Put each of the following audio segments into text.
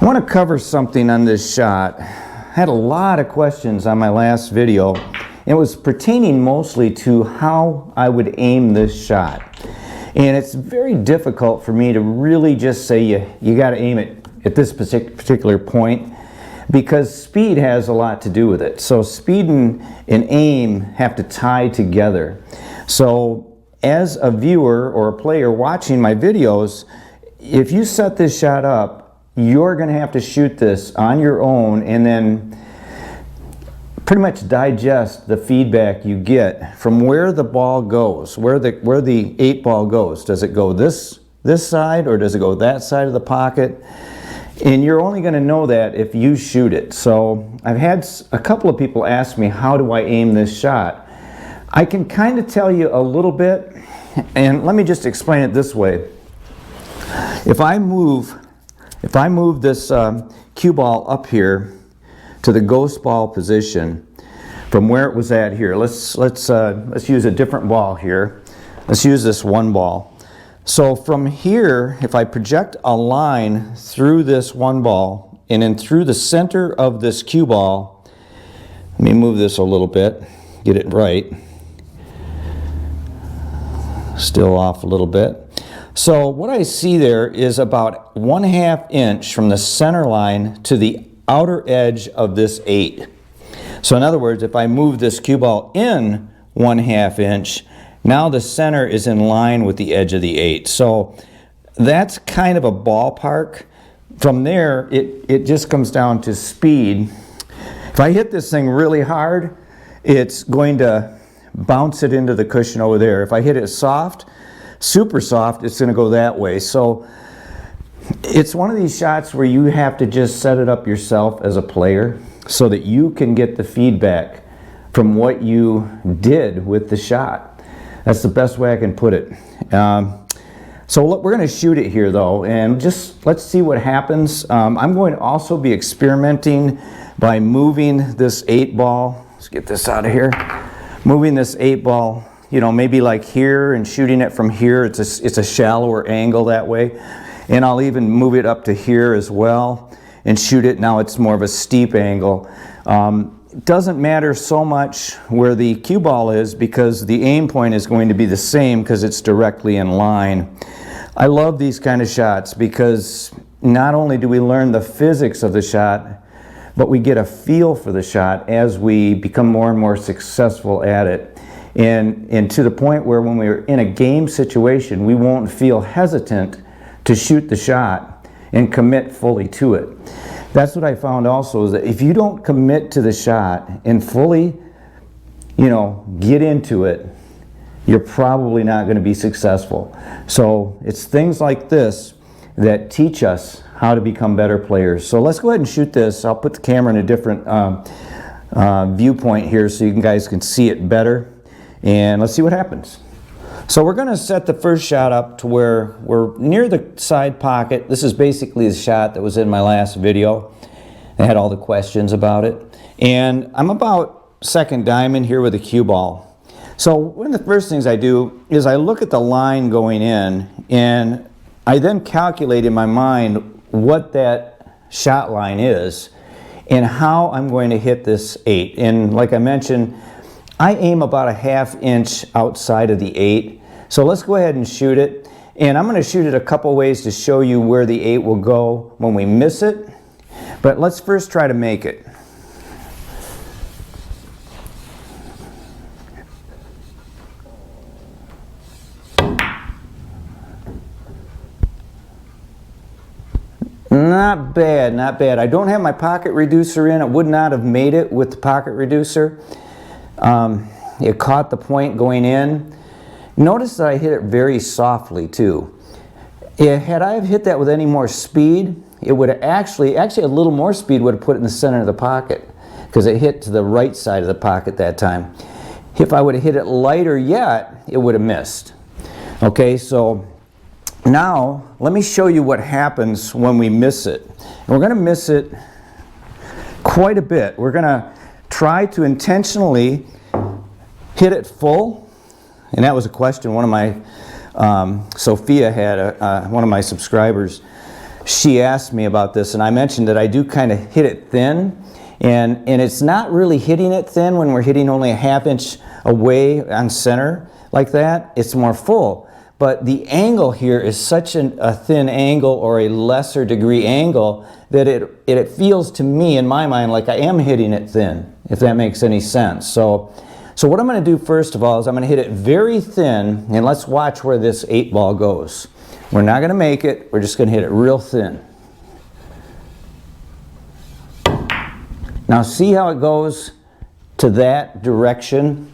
I want to cover something on this shot. I had a lot of questions on my last video. It was pertaining mostly to how I would aim this shot. And it's very difficult for me to really just say you got to aim it at this particular point, because speed has a lot to do with it. So speed and aim have to tie together. So as a viewer or a player watching my videos, if you set this shot up, you're going to have to shoot this on your own and then pretty much digest the feedback you get from where the ball goes, where the 8 ball goes. Does it go this side, or does it go that side of the pocket? And you're only going to know that if you shoot it. So I've had a couple of people ask me, how do I aim this shot? I can kind of tell you a little bit, and let me just explain it this way. If I move this cue ball up here to the ghost ball position from where it was at here, let's use a different ball here. Let's use this 1 ball. So from here, if I project a line through this 1 ball and then through the center of this cue ball, let me move this a little bit, get it right. Still off a little bit. So what I see there is about 1/2 inch from the center line to the outer edge of this 8. So in other words, if I move this cue ball in 1/2 inch, now the center is in line with the edge of the 8. So that's kind of a ballpark. From there, it just comes down to speed. If I hit this thing really hard, it's going to bounce it into the cushion over there. If I hit it soft, super soft, it's going to go that way. So it's one of these shots where you have to just set it up yourself as a player so that you can get the feedback from what you did with the shot. That's the best way I can put it. So look, we're going to shoot it here though, and just let's see what happens. I'm going to also be experimenting by moving this 8 ball. Let's get this out of here. Moving this 8 ball, you know, maybe like here, and shooting it from here. It's a shallower angle that way. And I'll even move it up to here as well and shoot it. Now it's more of a steep angle. It doesn't matter so much where the cue ball is, because the aim point is going to be the same because it's directly in line. I love these kind of shots because not only do we learn the physics of the shot, but we get a feel for the shot as we become more and more successful at it. And to the point where when we're in a game situation, we won't feel hesitant to shoot the shot and commit fully to it. That's what I found also, is that if you don't commit to the shot and fully, you know, get into it, you're probably not going to be successful. So it's things like this that teach us how to become better players. So let's go ahead and shoot this. I'll put the camera in a different viewpoint here so you guys can see it better. And let's see what happens. So we're going to set the first shot up to where we're near the side pocket. This is basically the shot that was in my last video. I had all the questions about it. And I'm about second diamond here with a cue ball. So one of the first things I do is I look at the line going in, and I then calculate in my mind what that shot line is and how I'm going to hit this 8. And like I mentioned, I aim about 1/2 inch outside of the 8. So let's go ahead and shoot it. And I'm going to shoot it a couple ways to show you where the 8 will go when we miss it. But let's first try to make it. Not bad, not bad. I don't have my pocket reducer in. It would not have made it with the pocket reducer. It caught the point going in. Notice that I hit it very softly too. Had I have hit that with any more speed, it would have actually a little more speed would have put it in the center of the pocket, because it hit to the right side of the pocket that time. If I would have hit it lighter yet, it would have missed. Okay, so now let me show you what happens when we miss it. And we're going to miss it quite a bit. We're going to try to intentionally hit it full, and that was a question one of my Sophia had, one of my subscribers. she asked me about this, and I mentioned that I do kind of hit it thin, and it's not really hitting it thin when we're hitting only a 1/2 inch away on center like that. It's more full, but the angle here is such a thin angle, or a lesser degree angle, that it feels to me in my mind like I am hitting it thin, if that makes any sense. So what I'm going to do first of all is I'm going to hit it very thin, and let's watch where this 8 ball goes. We're not going to make it, we're just going to hit it real thin. Now see how it goes to that direction?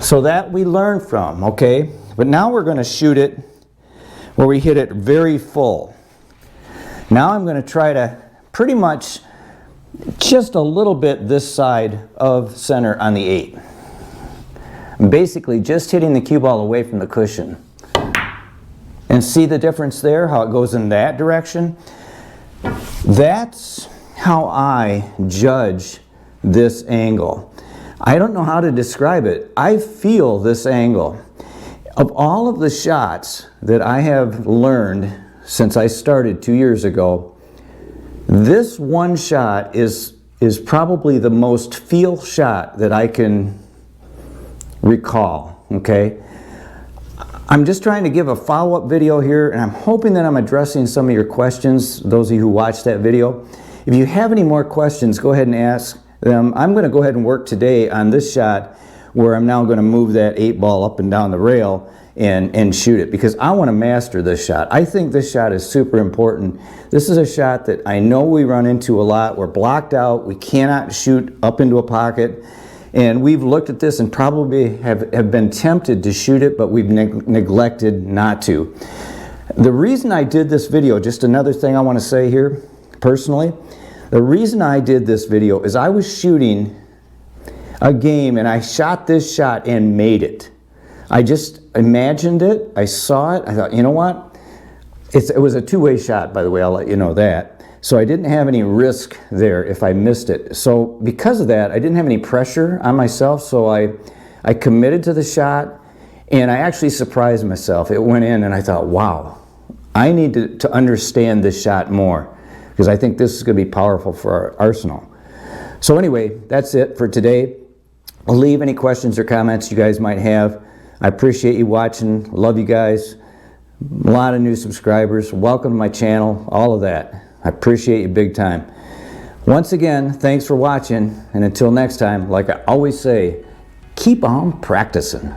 So that we learned from, okay? But now we're going to shoot it where we hit it very full. Now I'm going to try to pretty much just a little bit this side of center on the 8. I'm basically just hitting the cue ball away from the cushion. And see the difference there, how it goes in that direction? That's how I judge this angle. I don't know how to describe it. I feel this angle. Of all of the shots that I have learned since I started 2 years ago, this one shot is probably the most feel shot that I can recall, okay? I'm just trying to give a follow-up video here, and I'm hoping that I'm addressing some of your questions, those of you who watched that video. If you have any more questions, go ahead and ask them. I'm going to go ahead and work today on this shot where I'm now going to move that 8 ball up and down the rail and shoot it, because I want to master this shot. I think this shot is super important. This is a shot that I know we run into a lot. We're blocked out. We cannot shoot up into a pocket. And we've looked at this and probably have been tempted to shoot it, but we've neglected not to. The reason I did this video, just another thing I want to say here personally, the reason I did this video is I was shooting a game and I shot this shot and made it. I just imagined it, I saw it, I thought, you know what? It was a two-way shot, by the way, I'll let you know that. So I didn't have any risk there if I missed it. So because of that, I didn't have any pressure on myself, so I committed to the shot, and I actually surprised myself. It went in and I thought, wow, I need to understand this shot more, because I think this is going to be powerful for our arsenal. So anyway, that's it for today. Leave any questions or comments you guys might have. I appreciate you watching. Love you guys. A lot of new subscribers. Welcome to my channel. All of that. I appreciate you big time. Once again, thanks for watching. And until next time, like I always say, keep on practicing.